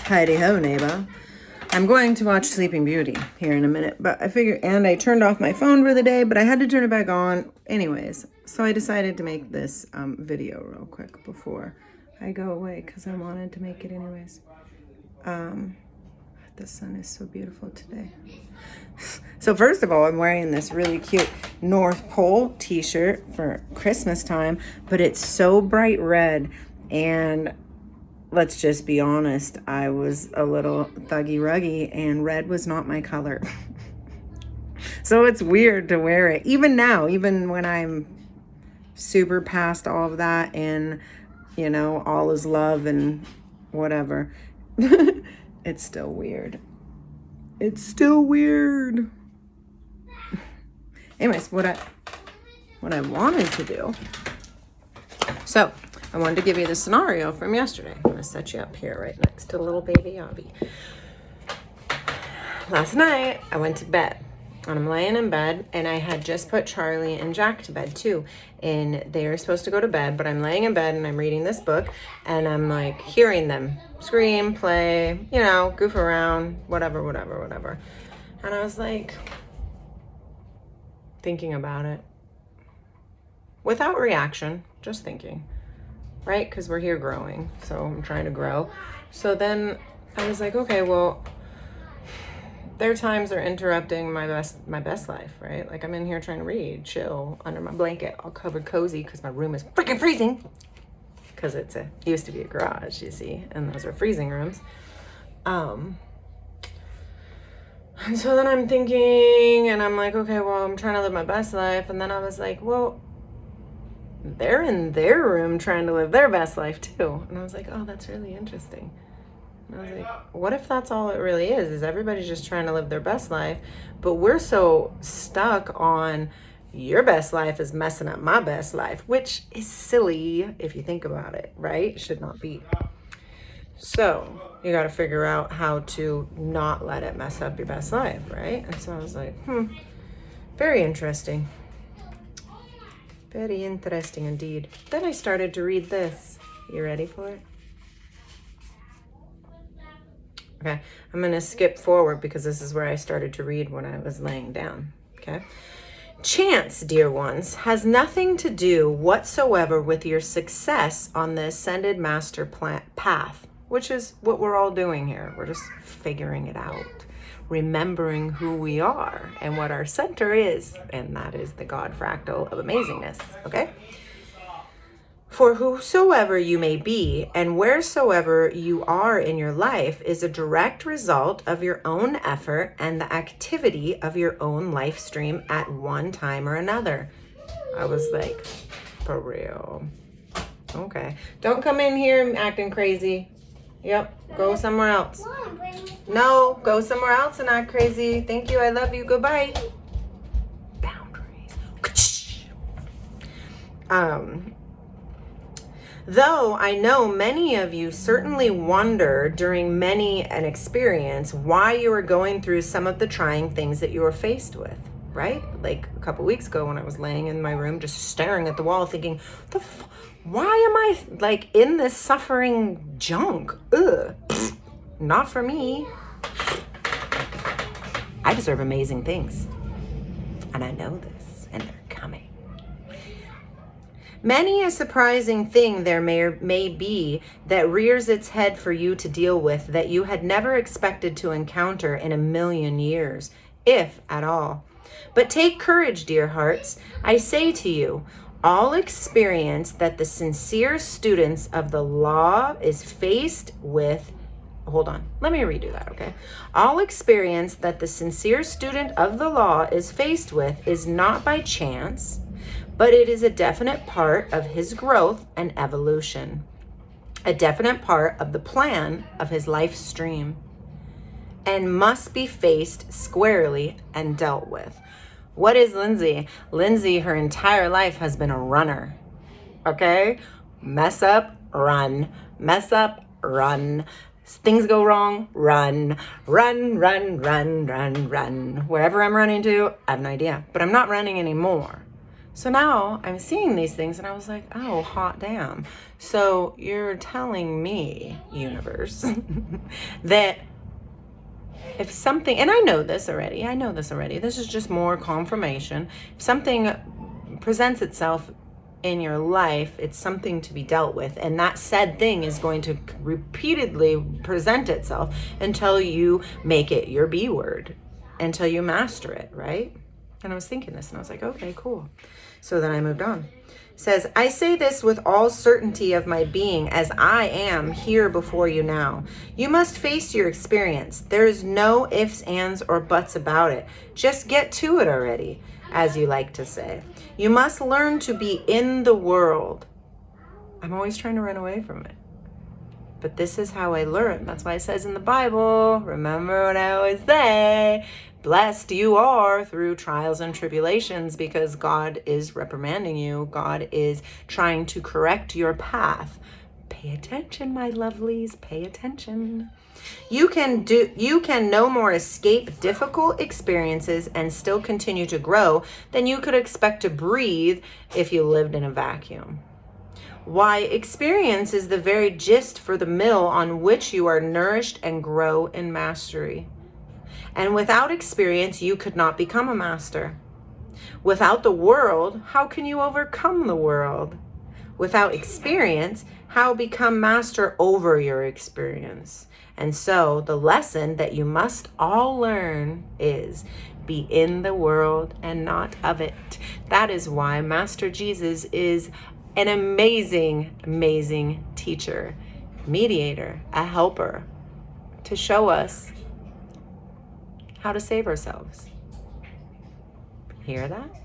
Heidi ho, neighbor. I'm going to watch Sleeping Beauty here in a minute, but I figured, and I turned off my phone for the day, but I had to turn it back on anyways. So I decided to make this video real quick before I go away because I wanted to make it anyways. The sun is so beautiful today. So first of all, I'm wearing this really cute North Pole t-shirt for Christmas time, but it's so bright red, and let's just be honest, I was a little thuggy ruggy and red was not my color. So it's weird to wear it. Even now, even when I'm super past all of that and, you know, all is love and whatever, it's still weird. It's still weird. Anyways, what I wanted to do. So I wanted to give you the scenario from yesterday. I'm gonna set you up here right next to little baby Abby. Last night I went to bed and I'm laying in bed, and I had just put Charlie and Jack to bed too, and they're supposed to go to bed, but I'm laying in bed and I'm reading this book and I'm like hearing them scream, play, you know, goof around, whatever. And I was like thinking about it without reaction, just thinking, right? Because we're here growing, so I'm trying to grow. So then I was like, okay, well, their times are interrupting my best life, right? Like I'm in here trying to read, chill under my blanket, all covered cozy because my room is freaking freezing. Because it used to be a garage, you see, and those are freezing rooms. And so then I'm thinking, and I'm like, okay, well, I'm trying to live my best life. And then I was like, well, they're in their room trying to live their best life too. And I was like, oh, that's really interesting. And I was like, what if that's all it really is everybody's just trying to live their best life, but we're so stuck on your best life is messing up my best life, which is silly if you think about it, right? Should not be. So you got to figure out how to not let it mess up your best life, right? And so I was like, very interesting. Very interesting indeed. Then I started to read this. You ready for it? Okay, I'm going to skip forward because this is where I started to read when I was laying down, okay? Chance, dear ones, has nothing to do whatsoever with your success on the ascended master path, which is what we're all doing here. We're just figuring it out, remembering who we are and what our center is, and that is the God fractal of amazingness, okay? For whosoever you may be and wheresoever you are in your life is a direct result of your own effort and the activity of your own life stream at one time or another. I was like, for real. Okay. Don't come in here acting crazy. Yep. Go somewhere else. No, go somewhere else and act crazy. Thank you. I love you. Goodbye. Boundaries. Though I know many of you certainly wonder during many an experience why you are going through some of the trying things that you are faced with, right? Like a couple weeks ago when I was laying in my room just staring at the wall thinking, why am I like in this suffering junk? Ugh, not for me. I deserve amazing things. And I know this, and they're coming. Many a surprising thing there may be that rears its head for you to deal with that you had never expected to encounter in a million years, if at all. But take courage, dear hearts. I say to you, all experience that the sincere students of the law is faced with. Hold on, let me redo that, okay? All experience that the sincere student of the law is faced with is not by chance, but it is a definite part of his growth and evolution, a definite part of the plan of his life stream, and must be faced squarely and dealt with. What is Lindsay? Lindsay, her entire life has been a runner, okay? Mess up, run. Mess up, run. Things go wrong, run. Wherever I'm running to, I have no idea, but I'm not running anymore. So now I'm seeing these things and I was like, oh, hot damn. So you're telling me, universe, that if something, and I know this already, this is just more confirmation. If something presents itself in your life, it's something to be dealt with, and that said thing is going to repeatedly present itself until you make it your B word, until you master it, right? And I was thinking this and I was like, okay, cool. So then I moved on. It says, I say this with all certainty of my being as I am here before you now. You must face your experience. There is no ifs, ands, or buts about it. Just get to it already, as you like to say. You must learn to be in the world. I'm always trying to run away from it. But this is how I learn. That's why it says in the Bible, remember what I always say, blessed you are through trials and tribulations, because God is reprimanding you. God is trying to correct your path. Pay attention, my lovelies, pay attention. You can no more escape difficult experiences and still continue to grow than you could expect to breathe if you lived in a vacuum. Why, experience is the very gist for the mill on which you are nourished and grow in mastery. And without experience, you could not become a master. Without the world, how can you overcome the world? Without experience, how become master over your experience? And so the lesson that you must all learn is be in the world and not of it. That is why Master Jesus is an amazing, amazing teacher, mediator, a helper to show us how to save ourselves. Hear that?